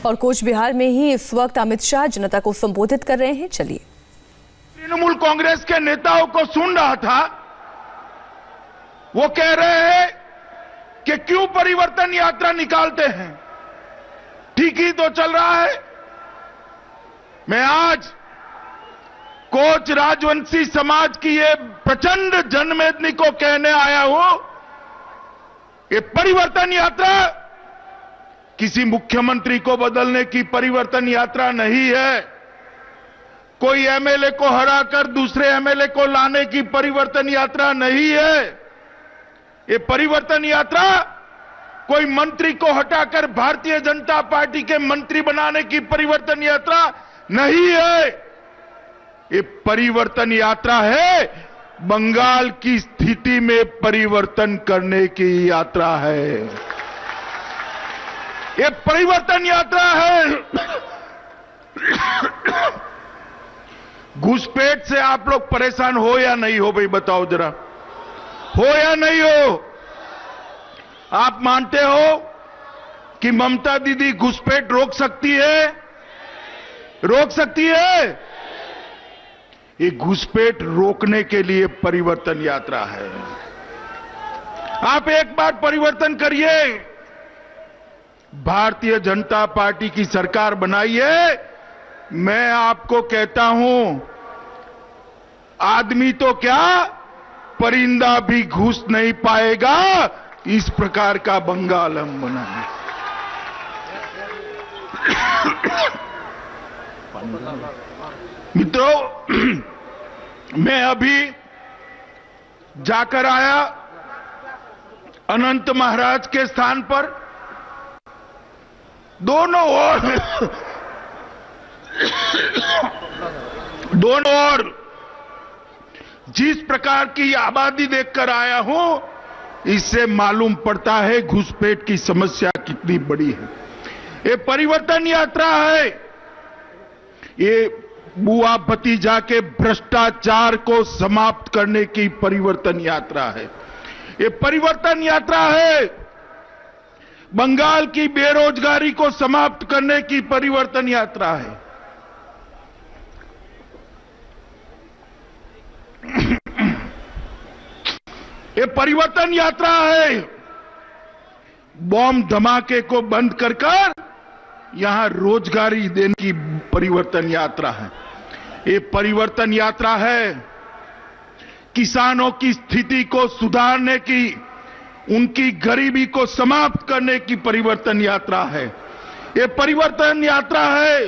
और कोच बिहार में ही इस वक्त अमित शाह जनता को संबोधित कर रहे हैं। चलिए। तृणमूल कांग्रेस के नेताओं को सुन रहा था, वो कह रहे हैं कि क्यों परिवर्तन यात्रा निकालते हैं, ठीक ही तो चल रहा है। मैं आज कोच राजवंशी समाज की ये प्रचंड जनमेदनी को कहने आया हूं, ये परिवर्तन यात्रा किसी मुख्यमंत्री को बदलने की परिवर्तन यात्रा नहीं है, कोई एमएलए को हराकर दूसरे एमएलए को लाने की परिवर्तन यात्रा नहीं है। ये परिवर्तन यात्रा कोई मंत्री को हटाकर भारतीय जनता पार्टी के मंत्री बनाने की परिवर्तन यात्रा नहीं है। ये परिवर्तन यात्रा है बंगाल की स्थिति में परिवर्तन करने की यात्रा है। ये परिवर्तन यात्रा है। घुसपैठ से आप लोग परेशान हो या नहीं हो, भाई बताओ जरा, हो या नहीं हो? आप मानते हो कि ममता दीदी घुसपैठ रोक सकती है? रोक सकती है? ये घुसपैठ रोकने के लिए परिवर्तन यात्रा है। आप एक बार परिवर्तन करिए, भारतीय जनता पार्टी की सरकार बनाइए। मैं आपको कहता हूं, आदमी तो क्या परिंदा भी घुस नहीं पाएगा, इस प्रकार का बंगाल हम बनाएंगे। मित्रों, मैं अभी जाकर आया अनंत महाराज के स्थान पर। दोनों ओर जिस प्रकार की आबादी देखकर आया हूं, इससे मालूम पड़ता है घुसपैठ की समस्या कितनी बड़ी है। ये परिवर्तन यात्रा है, ये बुआ भतीजा के भ्रष्टाचार को समाप्त करने की परिवर्तन यात्रा है। ये परिवर्तन यात्रा है बंगाल की बेरोजगारी को समाप्त करने की परिवर्तन यात्रा है। ये परिवर्तन यात्रा है बॉम्ब धमाके को बंद कर यहां रोजगारी देने की परिवर्तन यात्रा है। ये परिवर्तन यात्रा है किसानों की स्थिति को सुधारने की, उनकी गरीबी को समाप्त करने की परिवर्तन यात्रा है। ये परिवर्तन यात्रा है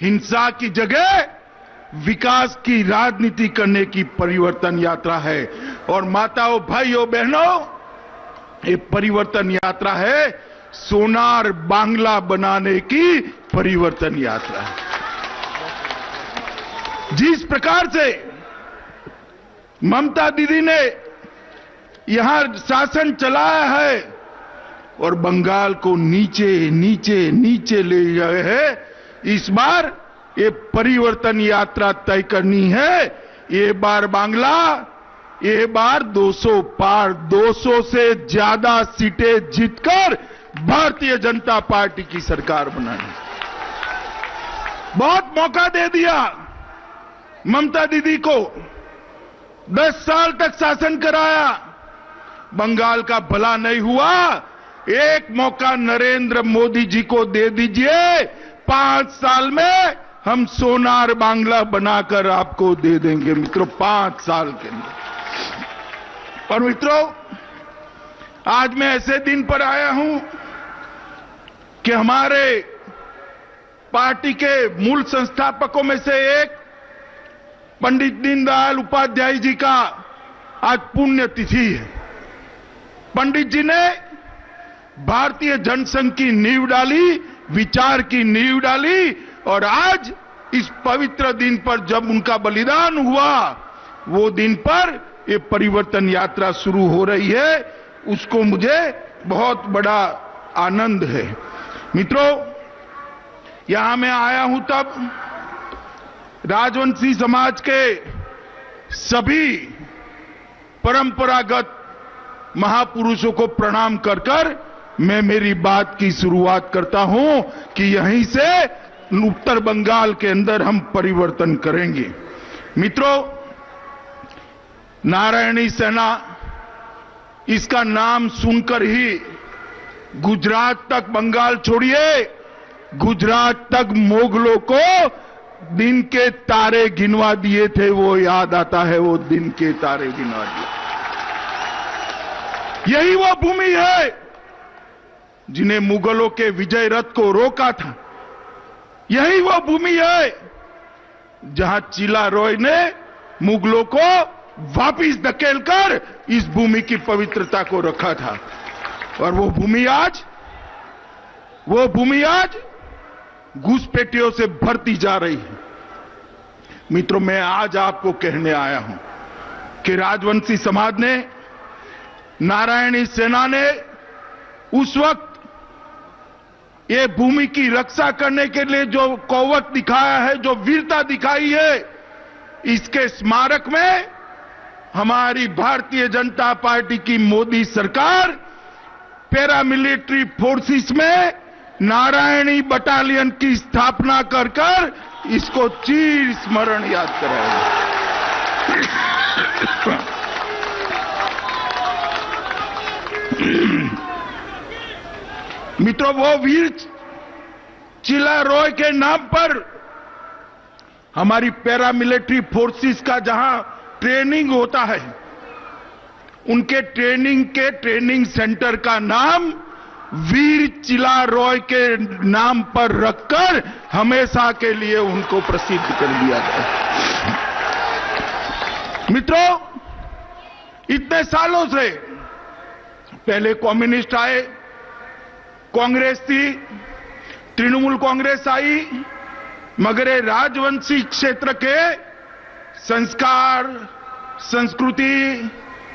हिंसा की जगह विकास की राजनीति करने की परिवर्तन यात्रा है। और माताओं, भाइयों, बहनों, ये परिवर्तन यात्रा है सोनार बांग्ला बनाने की परिवर्तन यात्रा है। जिस प्रकार से ममता दीदी ने यहां शासन चलाया है और बंगाल को नीचे नीचे नीचे ले गए हैं, इस बार ये परिवर्तन यात्रा तय करनी है। ये बार बांग्ला, ये बार 200 पार, 200 से ज्यादा सीटें जीतकर भारतीय जनता पार्टी की सरकार बनानी। बहुत मौका दे दिया ममता दीदी को, 10 साल तक शासन कराया, बंगाल का भला नहीं हुआ। एक मौका नरेंद्र मोदी जी को दे दीजिए, 5 साल में हम सोनार बांग्ला बनाकर आपको दे देंगे मित्रों, 5 साल के अंदर। और मित्रों, आज मैं ऐसे दिन पर आया हूं कि हमारे पार्टी के मूल संस्थापकों में से एक पंडित दीनदयाल उपाध्याय जी का आज पुण्यतिथि है। पंडित जी ने भारतीय जनसंघ की नींव डाली, विचार की नींव डाली, और आज इस पवित्र दिन पर जब उनका बलिदान हुआ, वो दिन पर ये परिवर्तन यात्रा शुरू हो रही है, उसको मुझे बहुत बड़ा आनंद है। मित्रों, यहां मैं आया हूं तब राजवंशी समाज के सभी परंपरागत महापुरुषों को प्रणाम कर मैं मेरी बात की शुरुआत करता हूं कि यहीं से उत्तर बंगाल के अंदर हम परिवर्तन करेंगे। मित्रों, नारायणी सेना, इसका नाम सुनकर ही गुजरात तक, बंगाल छोड़िए, गुजरात तक मुगलों को दिन के तारे गिनवा दिए थे, वो याद आता है, वो दिन के तारे गिनवा दिए। यही वो भूमि है जिन्हें मुगलों के विजय रथ को रोका था। यही वो भूमि है जहां चिला रॉय ने मुगलों को वापिस धकेलकर इस भूमि की पवित्रता को रखा था। और वो भूमि आज घुसपैठियों से भरती जा रही है। मित्रों, मैं आज आपको कहने आया हूं कि राजवंशी समाज ने, नारायणी सेना ने उस वक्त ये भूमि की रक्षा करने के लिए जो कौवत दिखाया है, जो वीरता दिखाई है, इसके स्मारक में हमारी भारतीय जनता पार्टी की मोदी सरकार पैरामिलिट्री फोर्सेस में नारायणी बटालियन की स्थापना कर इसको चिर स्मरण याद कराएगी। मित्रों, वो वीर चिला रॉय के नाम पर हमारी पैरामिलिट्री फोर्सेस का जहां ट्रेनिंग होता है, उनके ट्रेनिंग सेंटर का नाम वीर चिला रॉय के नाम पर रखकर हमेशा के लिए उनको प्रसिद्ध कर दिया गया। मित्रों, इतने सालों से, पहले कम्युनिस्ट आए, कांग्रेस थी, तृणमूल कांग्रेस आई, मगर ये राजवंशी क्षेत्र के संस्कार, संस्कृति,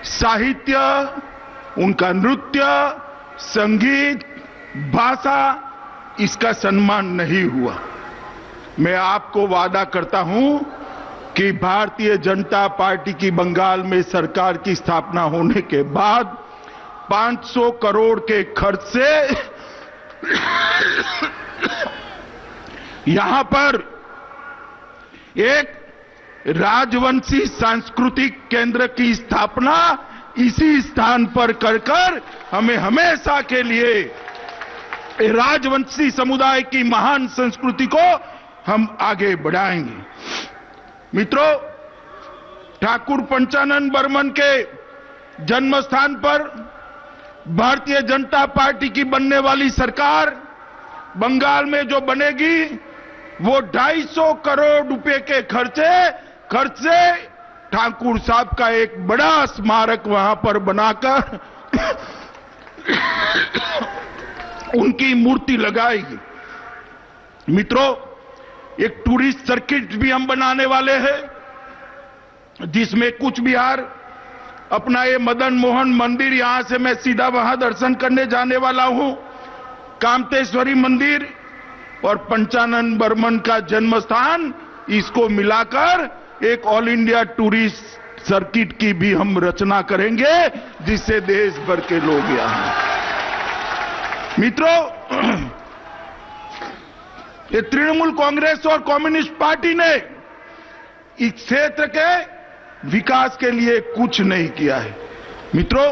साहित्य, उनका नृत्य, संगीत, भाषा, इसका सम्मान नहीं हुआ। मैं आपको वादा करता हूं कि भारतीय जनता पार्टी की बंगाल में सरकार की स्थापना होने के बाद 500 करोड़ के खर्च से यहां पर एक राजवंशी सांस्कृतिक केंद्र की स्थापना इसी स्थान पर कर हमें हमेशा के लिए राजवंशी समुदाय की महान संस्कृति को हम आगे बढ़ाएंगे। मित्रों, ठाकुर पंचानन बर्मन के जन्म स्थान पर भारतीय जनता पार्टी की बनने वाली सरकार बंगाल में जो बनेगी, वो 250 करोड़ रुपए के खर्च से ठाकुर साहब का एक बड़ा स्मारक वहां पर बनाकर उनकी मूर्ति लगाएगी। मित्रों, एक टूरिस्ट सर्किट भी हम बनाने वाले हैं, जिसमें कूच बिहार, अपना ये मदन मोहन मंदिर, यहां से मैं सीधा वहां दर्शन करने जाने वाला हूं, कामतेश्वरी मंदिर और पंचानन बर्मन का जन्म स्थान, इसको मिलाकर एक ऑल इंडिया टूरिस्ट सर्किट की भी हम रचना करेंगे, जिससे देश भर के लोग यहां। मित्रों, ये तृणमूल कांग्रेस और कम्युनिस्ट पार्टी ने इस क्षेत्र के विकास के लिए कुछ नहीं किया है। मित्रों,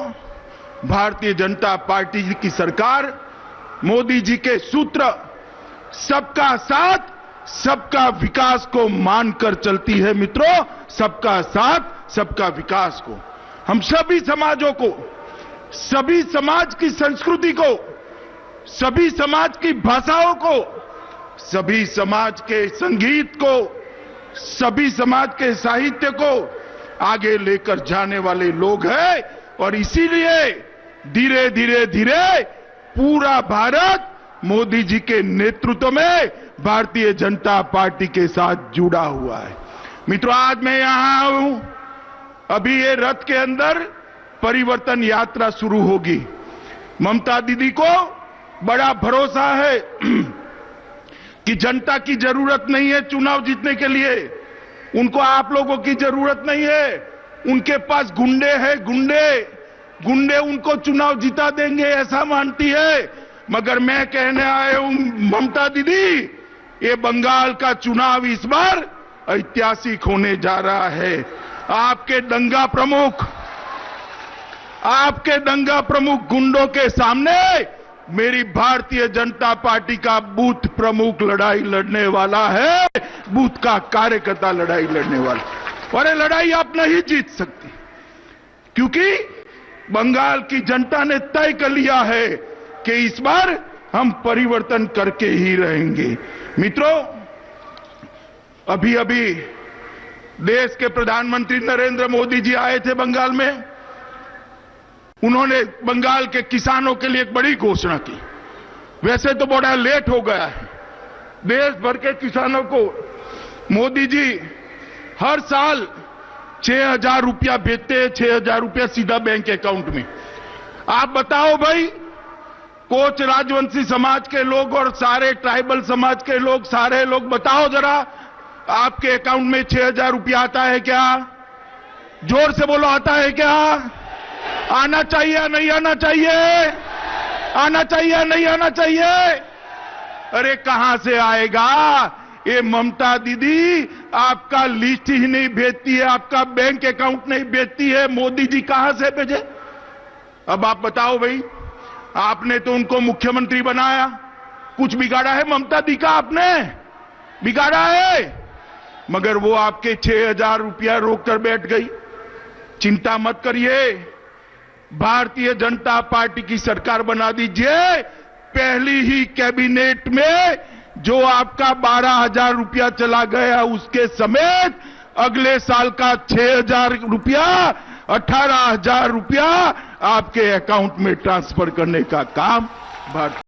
भारतीय जनता पार्टी की सरकार, मोदी जी के सूत्र सबका साथ, सबका विकास को मानकर चलती है। मित्रों, सबका साथ, सबका विकास को हम सभी समाजों को, सभी समाज की संस्कृति को, सभी समाज की भाषाओं को, सभी समाज के संगीत को, सभी समाज के साहित्य को आगे लेकर जाने वाले लोग हैं। और इसीलिए धीरे धीरे पूरा भारत मोदी जी के नेतृत्व में भारतीय जनता पार्टी के साथ जुड़ा हुआ है। मित्रों, आज मैं यहां हूं, अभी ये रथ के अंदर परिवर्तन यात्रा शुरू होगी। ममता दीदी को बड़ा भरोसा है कि जनता की जरूरत नहीं है चुनाव जीतने के लिए, उनको आप लोगों की जरूरत नहीं है, उनके पास गुंडे हैं, गुंडे गुंडे उनको चुनाव जिता देंगे ऐसा मानती है। मगर मैं कहने आया हूं ममता दीदी, ये बंगाल का चुनाव इस बार ऐतिहासिक होने जा रहा है। आपके दंगा प्रमुख गुंडों के सामने मेरी भारतीय जनता पार्टी का बूथ प्रमुख लड़ाई लड़ने वाला है, बूथ का कार्यकर्ता लड़ाई लड़ने वाला। और ये लड़ाई आप नहीं जीत सकती, क्योंकि बंगाल की जनता ने तय कर लिया है कि इस बार हम परिवर्तन करके ही रहेंगे। मित्रों, अभी अभी देश के प्रधानमंत्री नरेंद्र मोदी जी आए थे बंगाल में। उन्होंने बंगाल के किसानों के लिए एक बड़ी घोषणा की। वैसे तो बड़ा लेट हो गया है। देश भर के किसानों को मोदी जी हर साल 6,000 रुपया भेजते हैं, 6,000 रुपया सीधा बैंक अकाउंट में। आप बताओ भाई, कोच राजवंशी समाज के लोग और सारे ट्राइबल समाज के लोग, सारे लोग बताओ जरा, आपके अकाउंट में 6,000 रुपया आता है क्या? जोर से बोलो, आता है क्या? आना चाहिए या नहीं आना चाहिए? आना चाहिए या नहीं आना चाहिए? अरे कहां से आएगा? ये ममता दीदी आपका लिस्ट ही नहीं भेजती है, आपका बैंक अकाउंट नहीं भेजती है, मोदी जी कहां से भेजे? अब आप बताओ भाई, आपने तो उनको मुख्यमंत्री बनाया, कुछ बिगाड़ा है ममता दी का? आपने बिगाड़ा है? मगर वो आपके 6,000 रुपया रोक कर बैठ गई। चिंता मत करिए, भारतीय जनता पार्टी की सरकार बना दीजिए। पहली ही कैबिनेट में जो आपका 12,000 रुपया चला गया, उसके समेत अगले साल का 6,000 रुपया, 18,000 रुपया आपके अकाउंट में ट्रांसफर करने का काम भारत